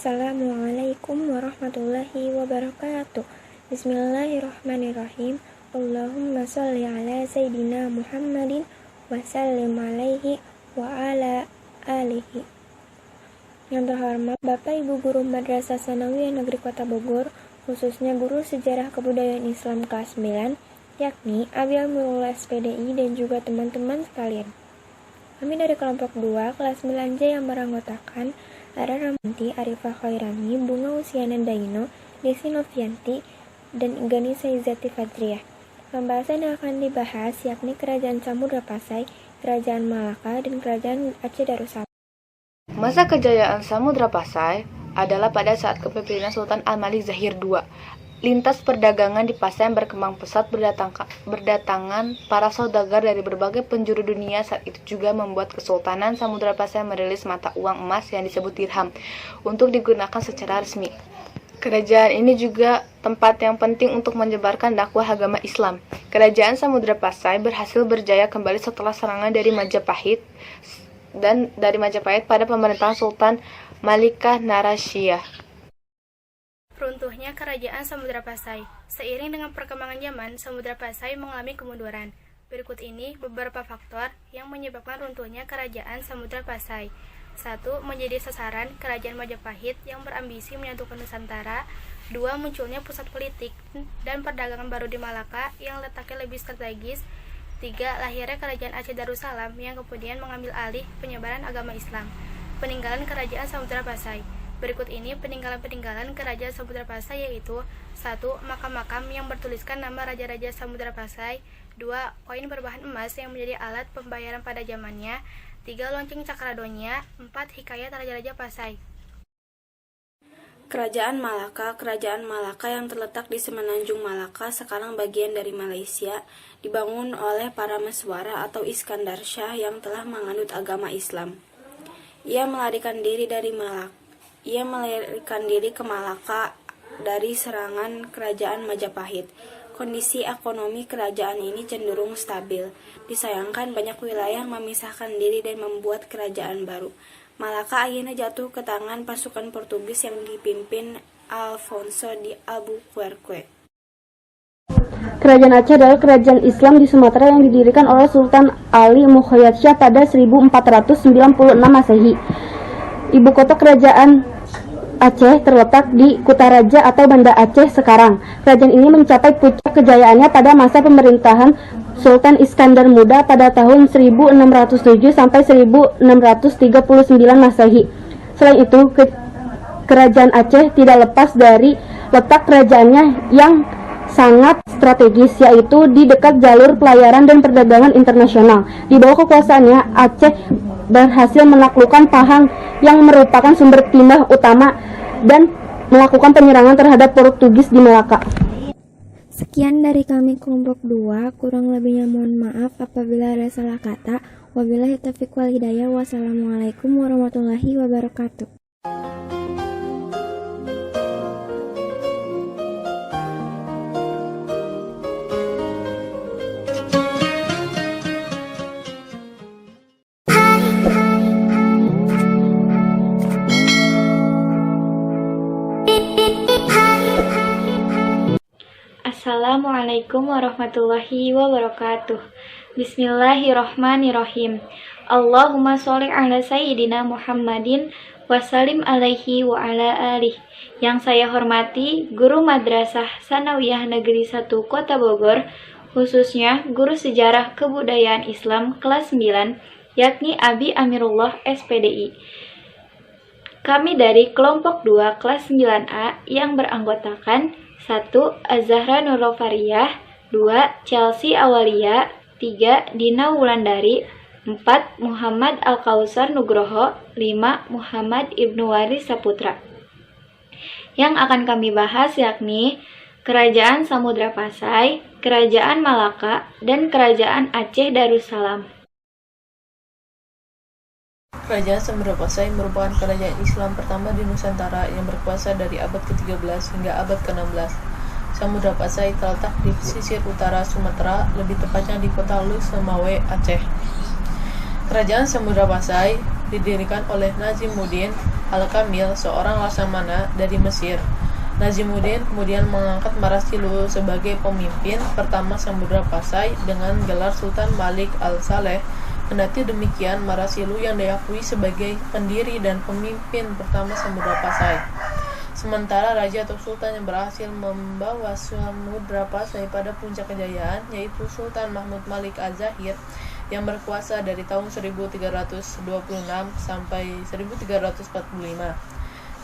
Assalamualaikum warahmatullahi wabarakatuh. Bismillahirrahmanirrahim. Allahumma sholli ala Sayyidina Muhammadin wa sallim alaihi wa ala alihi. Yang terhormat Bapak Ibu Guru Madrasah Tsanawiyah Negeri Kota Bogor, khususnya Guru Sejarah Kebudayaan Islam kelas 9, yakni Abi Amirullah SPDI dan juga teman-teman sekalian. Kami dari kelompok 2, kelas 9J yang beranggotakan Ara Ramanti, Arifah Khairani, Bunga Usiana Daino, Desi Novianti, dan Ganisa Izzati Fadriyah. Pembahasan yang akan dibahas yakni Kerajaan Samudra Pasai, Kerajaan Malaka, dan Kerajaan Aceh Darussalam. Masa kejayaan Samudra Pasai adalah pada saat kepemimpinan Sultan Al-Malik Zahir II. Lintas perdagangan di Pasai yang berkembang pesat, berdatangan para saudagar dari berbagai penjuru dunia. Saat itu juga membuat Kesultanan Samudra Pasai merilis mata uang emas yang disebut dirham untuk digunakan secara resmi. Kerajaan ini juga tempat yang penting untuk menyebarkan dakwah agama Islam. Kerajaan Samudra Pasai berhasil berjaya kembali setelah serangan dari Majapahit pada pemerintahan Sultan Malikah Narasyah. Runtuhnya Kerajaan Samudra Pasai. Seiring dengan perkembangan zaman, Samudra Pasai mengalami kemunduran. Berikut ini beberapa faktor yang menyebabkan runtuhnya Kerajaan Samudra Pasai. 1. Menjadi sasaran Kerajaan Majapahit yang berambisi menyatukan Nusantara. 2. Munculnya pusat politik dan perdagangan baru di Malaka yang letaknya lebih strategis. 3. Lahirnya Kerajaan Aceh Darussalam yang kemudian mengambil alih penyebaran agama Islam. Peninggalan Kerajaan Samudra Pasai. Berikut ini peninggalan-peninggalan Kerajaan Samudra Pasai, yaitu 1. Makam-makam yang bertuliskan nama Raja-Raja Samudra Pasai. 2. Koin berbahan emas yang menjadi alat pembayaran pada zamannya. 3. Lonceng Cakradonya. 4. Hikayat Raja-Raja Pasai. Kerajaan Malaka yang terletak di Semenanjung Malaka, sekarang bagian dari Malaysia, dibangun oleh para Meswara atau Iskandar Shah yang telah menganut agama Islam. Ia melarikan diri ke Malaka dari serangan Kerajaan Majapahit. Kondisi ekonomi kerajaan ini cenderung stabil. Disayangkan banyak wilayah memisahkan diri dan membuat kerajaan baru. Malaka akhirnya jatuh ke tangan pasukan Portugis yang dipimpin Alfonso de Albuquerque. Kerajaan Aceh adalah kerajaan Islam di Sumatera yang didirikan oleh Sultan Ali Muhayyad Shah pada 1496 Masehi. Ibu kota kerajaan Aceh terletak di Kutaraja atau Banda Aceh sekarang. Kerajaan ini mencapai puncak kejayaannya pada masa pemerintahan Sultan Iskandar Muda pada tahun 1607 sampai 1639 Masehi. Selain itu, kerajaan Aceh tidak lepas dari letak kerajaannya yang sangat strategis, yaitu di dekat jalur pelayaran dan perdagangan internasional. Di bawah kekuasaannya, Aceh berhasil menaklukkan Pahang yang merupakan sumber timah utama dan melakukan penyerangan terhadap Portugis di Melaka. Sekian dari kami kelompok 2, kurang lebihnya mohon maaf apabila ada salah kata. Wabillahi taufiq wal hidayah. Wassalamualaikum warahmatullahi wabarakatuh. Assalamualaikum warahmatullahi wabarakatuh. Bismillahirrahmanirrahim. Allahumma sholli ala Sayyidina Muhammadin wa sallim alaihi wa ala alihi. Yang saya hormati Guru Madrasah Tsanawiyah Negeri 1 Kota Bogor, khususnya Guru Sejarah Kebudayaan Islam kelas 9, yakni Abi Amirullah SPDI. Kami dari kelompok 2 kelas 9A yang beranggotakan 1. Az-Zahra Nurul-Fariyah, 2. Chelsea Awalia, 3. Dina Wulandari, 4. Muhammad Al-Kausar Nugroho, 5. Muhammad Ibnu Waris Saputra. Yang akan kami bahas yakni Kerajaan Samudra Pasai, Kerajaan Malaka, dan Kerajaan Aceh Darussalam. Kerajaan Samudra Pasai merupakan kerajaan Islam pertama di Nusantara yang berkuasa dari abad ke-13 hingga abad ke-16. Samudra Pasai terletak di pesisir utara Sumatera, lebih tepatnya di kota Lusemawe, Aceh. Kerajaan Samudra Pasai didirikan oleh Nazimuddin Al-Kamil, seorang laksamana dari Mesir. Nazimuddin kemudian mengangkat Marasilu sebagai pemimpin pertama Samudra Pasai dengan gelar Sultan Malik Al-Saleh. Kendati demikian, Marasilu yang diakui sebagai pendiri dan pemimpin pertama Samudra Pasai. Sementara raja atau sultan yang berhasil membawa Samudra Pasai pada puncak kejayaan yaitu Sultan Mahmud Malik Az-Zahir yang berkuasa dari tahun 1326 sampai 1345.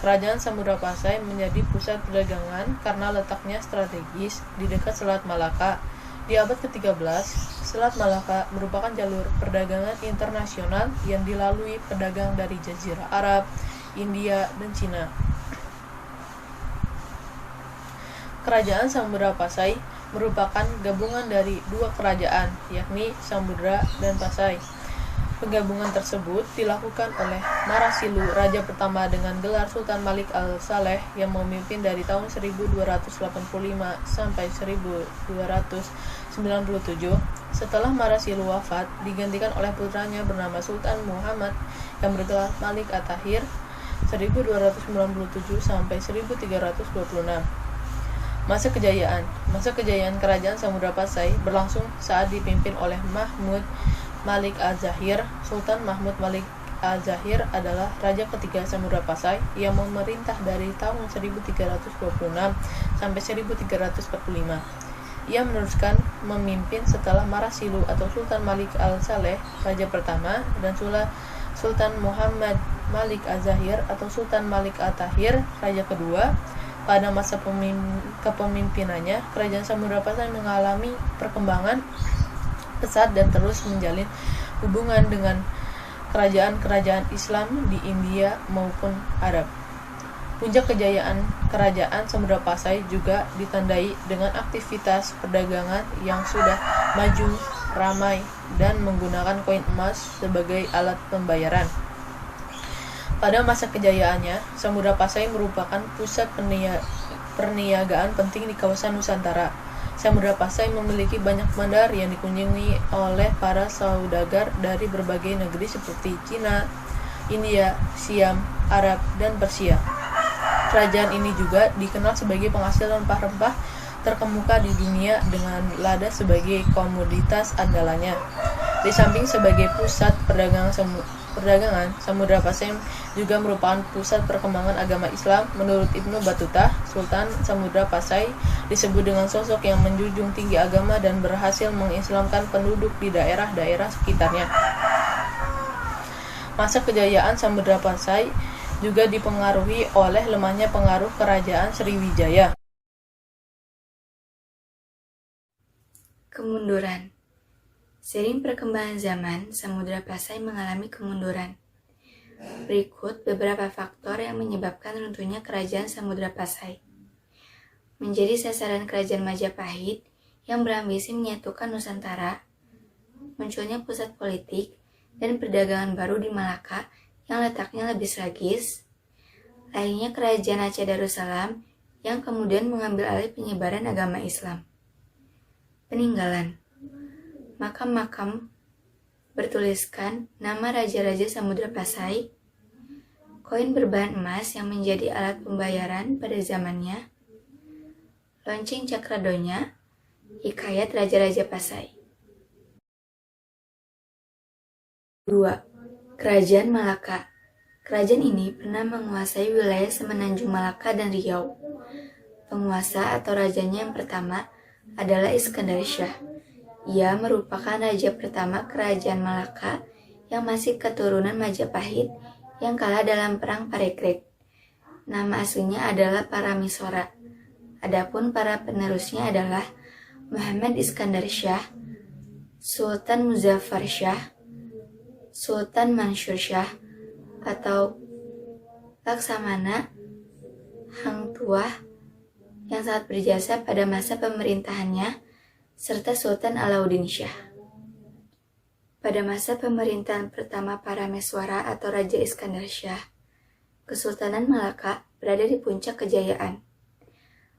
Kerajaan Samudra Pasai menjadi pusat perdagangan karena letaknya strategis di dekat Selat Malaka. Di abad ke-13, Selat Malaka merupakan jalur perdagangan internasional yang dilalui pedagang dari Jazirah Arab, India, dan Cina. Kerajaan Samudra Pasai merupakan gabungan dari dua kerajaan, yakni Samudra dan Pasai. Penggabungan tersebut dilakukan oleh Marasilu, raja pertama dengan gelar Sultan Malik Al-Saleh yang memimpin dari tahun 1285 sampai 1297. Setelah Marasilu wafat, digantikan oleh putranya bernama Sultan Muhammad yang bergelar Malik At-Tahir 1297 sampai 1326. Masa kejayaan kerajaan Samudra Pasai berlangsung saat dipimpin oleh Mahmud Malik Az-Zahir. Sultan Mahmud Malik Az-Zahir adalah raja ketiga Samudra Pasai yang memerintah dari tahun 1326 sampai 1345. Ia meneruskan memimpin setelah Marasilu atau Sultan Malik Al-Saleh, raja pertama, dan Sultan Muhammad Malik Az-Zahir atau Sultan Malik At-Tahir, raja kedua. Pada masa kepemimpinannya, kerajaan Samudra Pasai mengalami perkembangan pesat dan terus menjalin hubungan dengan kerajaan-kerajaan Islam di India maupun Arab. Puncak kejayaan kerajaan Samudra Pasai juga ditandai dengan aktivitas perdagangan yang sudah maju, ramai, dan menggunakan koin emas sebagai alat pembayaran. Pada masa kejayaannya, Samudra Pasai merupakan pusat perniagaan penting di kawasan Nusantara. Samudra Pasai memiliki banyak bandar yang dikunjungi oleh para saudagar dari berbagai negeri seperti Cina, India, Siam, Arab, dan Persia. Kerajaan ini juga dikenal sebagai penghasil rempah-rempah terkemuka di dunia dengan lada sebagai komoditas andalannya. Di samping sebagai pusat perdagangan, Samudra Pasai juga merupakan pusat perkembangan agama Islam. Menurut Ibnu Battuta, Sultan Samudra Pasai disebut dengan sosok yang menjunjung tinggi agama dan berhasil mengislamkan penduduk di daerah-daerah sekitarnya. Masa kejayaan Samudra Pasai juga dipengaruhi oleh lemahnya pengaruh kerajaan Sriwijaya. Kemunduran. Seiring perkembangan zaman, Samudra Pasai mengalami kemunduran. Berikut beberapa faktor yang menyebabkan runtuhnya kerajaan Samudra Pasai. Menjadi sasaran kerajaan Majapahit yang berambisi menyatukan Nusantara, munculnya pusat politik dan perdagangan baru di Malaka yang letaknya lebih strategis, lahirnya kerajaan Aceh Darussalam yang kemudian mengambil alih penyebaran agama Islam. Peninggalan. Makam-makam bertuliskan nama raja-raja Samudra Pasai, koin berbahan emas yang menjadi alat pembayaran pada zamannya, lonceng Cakradonya, hikayat raja-raja Pasai. 2. Kerajaan Malaka. Kerajaan ini pernah menguasai wilayah semenanjung Malaka dan Riau. Penguasa atau rajanya yang pertama adalah Iskandar Shah. Ia merupakan raja pertama kerajaan Malaka yang masih keturunan Majapahit yang kalah dalam perang Parekrek. Nama aslinya adalah Paramisora. Adapun para penerusnya adalah Muhammad Iskandar Shah, Sultan Muzaffar Shah, Sultan Mansur Shah atau Laksamana Hang Tuah yang sangat berjasa pada masa pemerintahannya, serta Sultan Alauddin Shah. Pada masa pemerintahan pertama Parameswara atau Raja Iskandar Shah, Kesultanan Malaka berada di puncak kejayaan.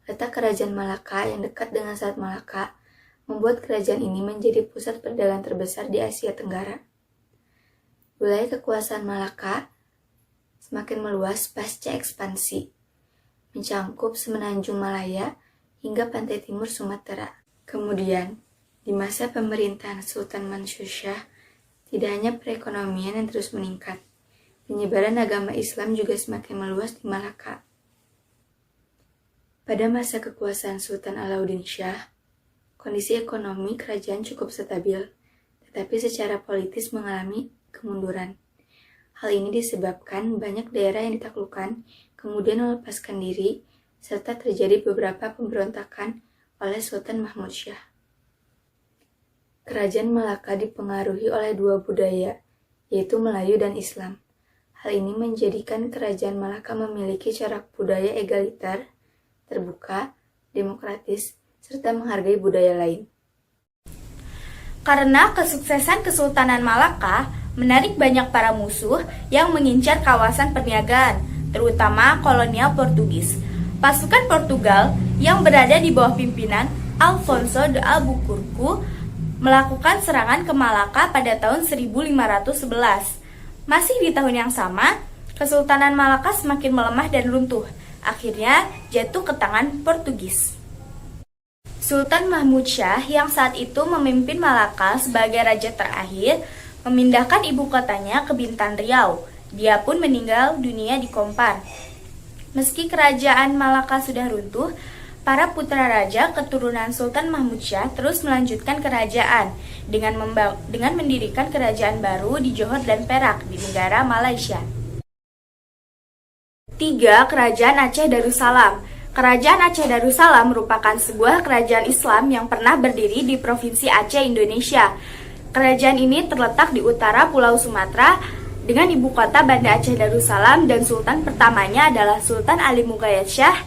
Letak kerajaan Malaka yang dekat dengan Selat Malaka membuat kerajaan ini menjadi pusat perdagangan terbesar di Asia Tenggara. Wilayah kekuasaan Malaka semakin meluas pasca ekspansi, mencangkup semenanjung Malaya hingga pantai timur Sumatera. Kemudian, di masa pemerintahan Sultan Mansur Shah, tidak hanya perekonomian yang terus meningkat, penyebaran agama Islam juga semakin meluas di Malaka. Pada masa kekuasaan Sultan Alauddin Shah, kondisi ekonomi kerajaan cukup stabil, tetapi secara politis mengalami kemunduran. Hal ini disebabkan banyak daerah yang ditaklukkan, kemudian melepaskan diri, serta terjadi beberapa pemberontakan oleh Sultan Mahmud Shah. Kerajaan Malaka dipengaruhi oleh dua budaya, yaitu Melayu dan Islam. Hal ini menjadikan kerajaan Malaka memiliki corak budaya egaliter, terbuka, demokratis, serta menghargai budaya lain. Karena kesuksesan Kesultanan Malaka menarik banyak para musuh yang mengincar kawasan perniagaan, terutama kolonial Portugis. Pasukan Portugal yang berada di bawah pimpinan Alfonso de Albuquerque melakukan serangan ke Malaka pada tahun 1511. Masih di tahun yang sama, Kesultanan Malaka semakin melemah dan runtuh, akhirnya jatuh ke tangan Portugis. Sultan Mahmud Shah yang saat itu memimpin Malaka sebagai raja terakhir, memindahkan ibu kotanya ke Bintan Riau. Dia pun meninggal dunia di Kompar. Meski kerajaan Malaka sudah runtuh, para putra raja keturunan Sultan Mahmud Shah terus melanjutkan kerajaan dengan mendirikan kerajaan baru di Johor dan Perak di negara Malaysia. 3. Kerajaan Aceh Darussalam. Kerajaan Aceh Darussalam merupakan sebuah kerajaan Islam yang pernah berdiri di Provinsi Aceh, Indonesia. Kerajaan ini terletak di utara Pulau Sumatera dengan ibu kota Banda Aceh Darussalam, dan sultan pertamanya adalah Sultan Ali Mughayat Shah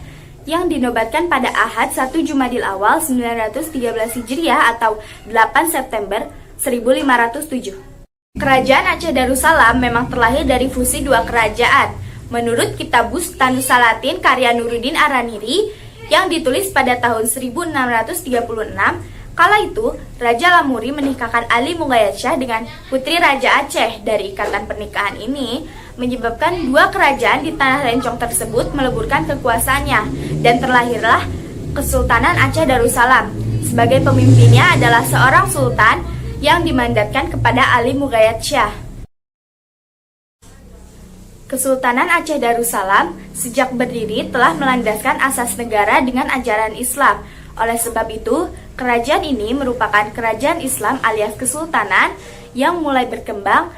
yang dinobatkan pada Ahad 1 Jumadil Awal 913 Hijriah atau 8 September 1507. Kerajaan Aceh Darussalam memang terlahir dari fusi dua kerajaan. Menurut Kitab Bustanus Salatin karya Nuruddin Araniri yang ditulis pada tahun 1636, kala itu, Raja Lamuri menikahkan Ali Mughayat Shah dengan putri Raja Aceh. Dari ikatan pernikahan ini, menyebabkan dua kerajaan di tanah Lencong tersebut meleburkan kekuasaannya, dan terlahirlah Kesultanan Aceh Darussalam. Sebagai pemimpinnya adalah seorang sultan yang dimandatkan kepada Ali Mughayat Shah. Kesultanan Aceh Darussalam sejak berdiri telah melandaskan asas negara dengan ajaran Islam. Oleh sebab itu, kerajaan ini merupakan kerajaan Islam alias kesultanan yang mulai berkembang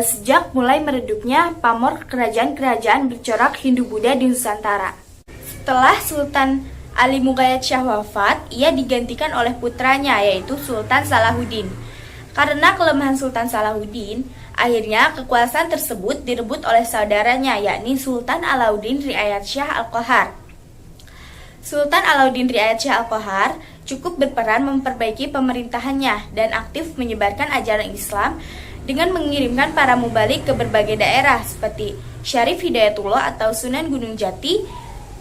sejak mulai meredupnya pamor kerajaan-kerajaan bercorak Hindu-Buddha di Nusantara. Setelah Sultan Ali Mughayat Shah wafat, ia digantikan oleh putranya yaitu Sultan Salahuddin. Karena kelemahan Sultan Salahuddin, akhirnya kekuasaan tersebut direbut oleh saudaranya yakni Sultan Alauddin Riayat Shah Al-Qahar. Sultan Alauddin Riayat Shah Al-Qahar cukup berperan memperbaiki pemerintahannya dan aktif menyebarkan ajaran Islam dengan mengirimkan para mubalik ke berbagai daerah seperti Syarif Hidayatullah atau Sunan Gunung Jati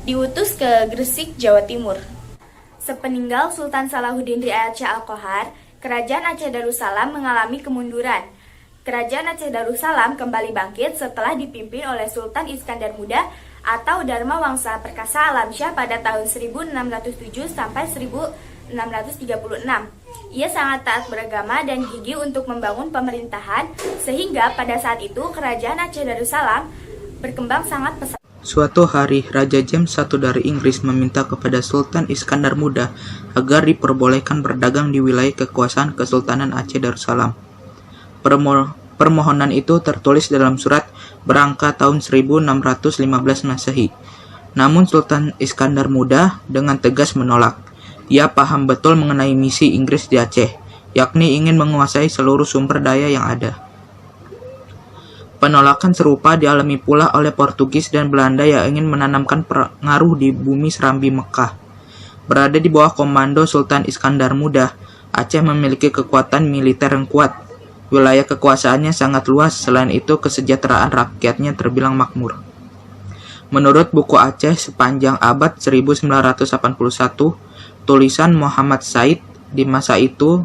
diutus ke Gresik, Jawa Timur. Sepeninggal Sultan Salahuddin Riayat Shah Al-Qahar, kerajaan Aceh Darussalam mengalami kemunduran. Kerajaan Aceh Darussalam kembali bangkit setelah dipimpin oleh Sultan Iskandar Muda atau Dharma Wangsa Perkasa Alamsyah pada tahun 1607 sampai 1636. Ia sangat taat beragama dan gigih untuk membangun pemerintahan, sehingga pada saat itu kerajaan Aceh Darussalam berkembang sangat pesat. Suatu hari, Raja James I dari Inggris meminta kepada Sultan Iskandar Muda agar diperbolehkan berdagang di wilayah kekuasaan Kesultanan Aceh Darussalam. Permohonan itu tertulis dalam surat berangka tahun 1615 Masehi. Namun Sultan Iskandar Muda dengan tegas menolak. Ia paham betul mengenai misi Inggris di Aceh, yakni ingin menguasai seluruh sumber daya yang ada. Penolakan serupa dialami pula oleh Portugis dan Belanda yang ingin menanamkan pengaruh di bumi Serambi Mekah. Berada di bawah komando Sultan Iskandar Muda, Aceh memiliki kekuatan militer yang kuat. Wilayah kekuasaannya sangat luas, selain itu kesejahteraan rakyatnya terbilang makmur. Menurut buku Aceh sepanjang abad 1981, tulisan Muhammad Said, di masa itu,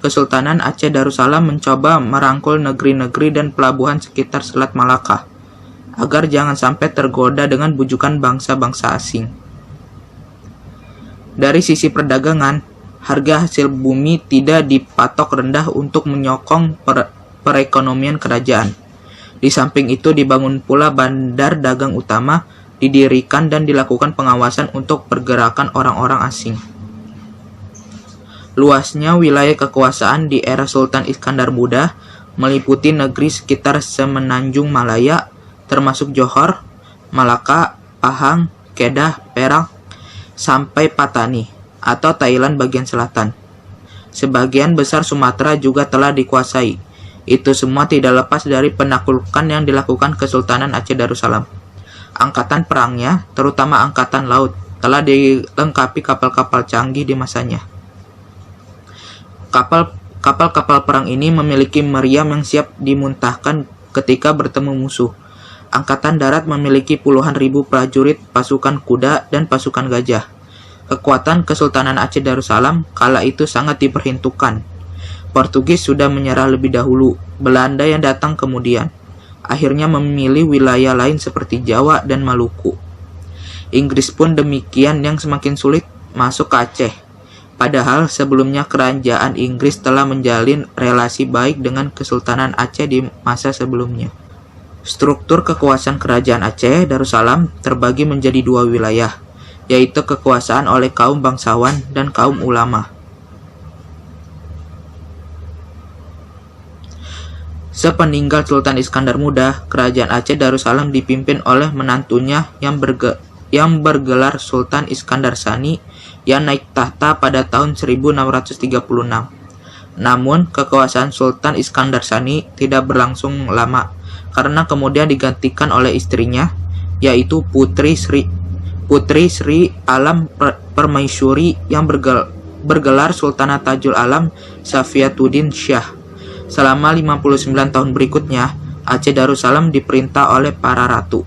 Kesultanan Aceh Darussalam mencoba merangkul negeri-negeri dan pelabuhan sekitar Selat Malaka. agar jangan sampai tergoda dengan bujukan bangsa-bangsa asing. Dari sisi perdagangan, harga hasil bumi tidak dipatok rendah untuk menyokong perekonomian kerajaan. Di samping itu dibangun pula bandar dagang utama, didirikan dan dilakukan pengawasan untuk pergerakan orang-orang asing. Luasnya wilayah kekuasaan di era Sultan Iskandar Muda meliputi negeri sekitar semenanjung Malaya, termasuk Johor, Malaka, Pahang, Kedah, Perak, sampai Patani atau Thailand bagian selatan. Sebagian besar Sumatera juga telah dikuasai. Itu semua tidak lepas dari penaklukan yang dilakukan Kesultanan Aceh Darussalam. Angkatan perangnya, terutama angkatan laut, telah dilengkapi kapal-kapal canggih di masanya. Kapal-kapal perang ini memiliki meriam yang siap dimuntahkan ketika bertemu musuh. Angkatan darat memiliki puluhan ribu prajurit, pasukan kuda, dan pasukan gajah. Kekuatan Kesultanan Aceh Darussalam kala itu sangat diperhitungkan. Portugis sudah menyerah lebih dahulu, Belanda yang datang kemudian. Akhirnya memilih wilayah lain seperti Jawa dan Maluku. Inggris pun demikian yang semakin sulit masuk ke Aceh. Padahal sebelumnya kerajaan Inggris telah menjalin relasi baik dengan Kesultanan Aceh di masa sebelumnya. Struktur kekuasaan kerajaan Aceh Darussalam terbagi menjadi dua wilayah, yaitu kekuasaan oleh kaum bangsawan dan kaum ulama. Sepeninggal Sultan Iskandar Muda, kerajaan Aceh Darussalam dipimpin oleh menantunya yang bergelar Sultan Iskandar Sani yang naik tahta pada tahun 1636. Namun, kekuasaan Sultan Iskandar Sani tidak berlangsung lama, karena kemudian digantikan oleh istrinya, yaitu Putri Sri Alam Permaisuri yang bergelar Sultanah Tajul Alam Safiyatuddin Syah. Selama 59 tahun berikutnya, Aceh Darussalam diperintah oleh para ratu.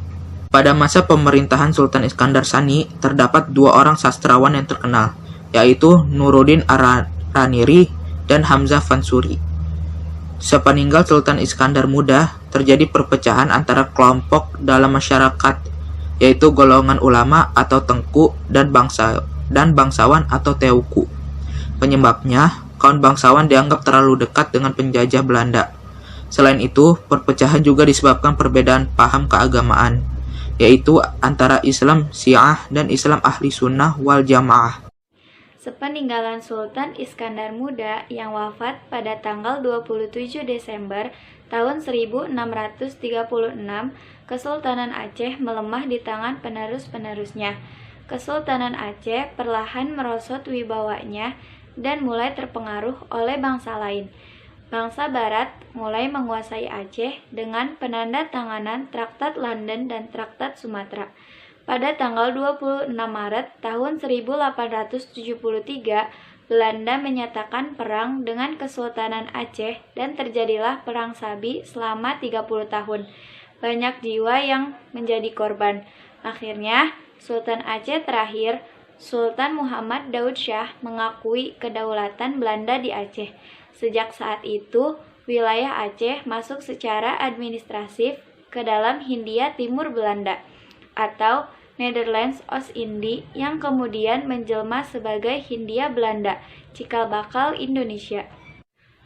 Pada masa pemerintahan Sultan Iskandar Sani, terdapat dua orang sastrawan yang terkenal, yaitu Nuruddin Araniri dan Hamzah Fansuri. Sepeninggal Sultan Iskandar Muda, terjadi perpecahan antara kelompok dalam masyarakat, yaitu golongan ulama atau tengku dan bangsawan atau teuku. Penyebabnya, kaum bangsawan dianggap terlalu dekat dengan penjajah Belanda. Selain itu, perpecahan juga disebabkan perbedaan paham keagamaan, yaitu antara Islam Syiah dan Islam Ahli Sunnah wal Jamaah. Sepeninggalan Sultan Iskandar Muda yang wafat pada tanggal 27 Desember tahun 1636, Kesultanan Aceh melemah di tangan penerus-penerusnya. Kesultanan Aceh perlahan merosot wibawanya dan mulai terpengaruh oleh bangsa lain. Bangsa Barat mulai menguasai Aceh dengan penandatanganan Traktat London dan Traktat Sumatera. Pada tanggal 26 Maret tahun 1873, Belanda menyatakan perang dengan Kesultanan Aceh dan terjadilah Perang Sabi selama 30 tahun. Banyak jiwa yang menjadi korban. Akhirnya, Sultan Aceh terakhir, Sultan Muhammad Daud Shah, mengakui kedaulatan Belanda di Aceh. Sejak saat itu, wilayah Aceh masuk secara administratif ke dalam Hindia Timur Belanda atau Netherlands Oost-Indie yang kemudian menjelma sebagai Hindia Belanda, cikal bakal Indonesia.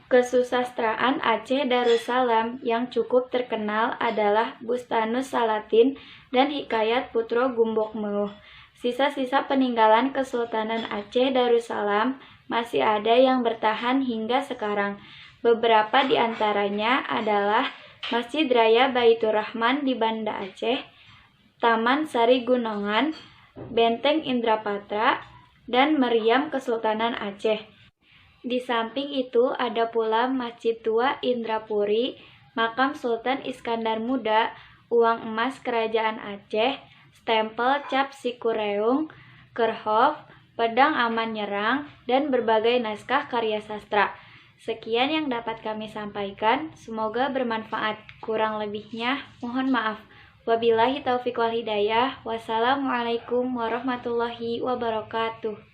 Kesusastraan Aceh Darussalam yang cukup terkenal adalah Bustanus Salatin dan Hikayat Putro Gumbok Meuh. Sisa-sisa peninggalan Kesultanan Aceh Darussalam masih ada yang bertahan hingga sekarang. Beberapa di antaranya adalah Masjid Raya Baitur Rahman di Banda Aceh, Taman Sari Gunungan, Benteng Indrapatra, dan Meriam Kesultanan Aceh. Di samping itu ada pula Masjid Tua Indrapuri, Makam Sultan Iskandar Muda, uang emas Kerajaan Aceh, stempel cap Sikureung, Kerhov, pedang aman nyerang, dan berbagai naskah karya sastra. Sekian yang dapat kami sampaikan, semoga bermanfaat. Kurang lebihnya, mohon maaf. Wabillahi taufiq wal hidayah. Wassalamualaikum warahmatullahi wabarakatuh.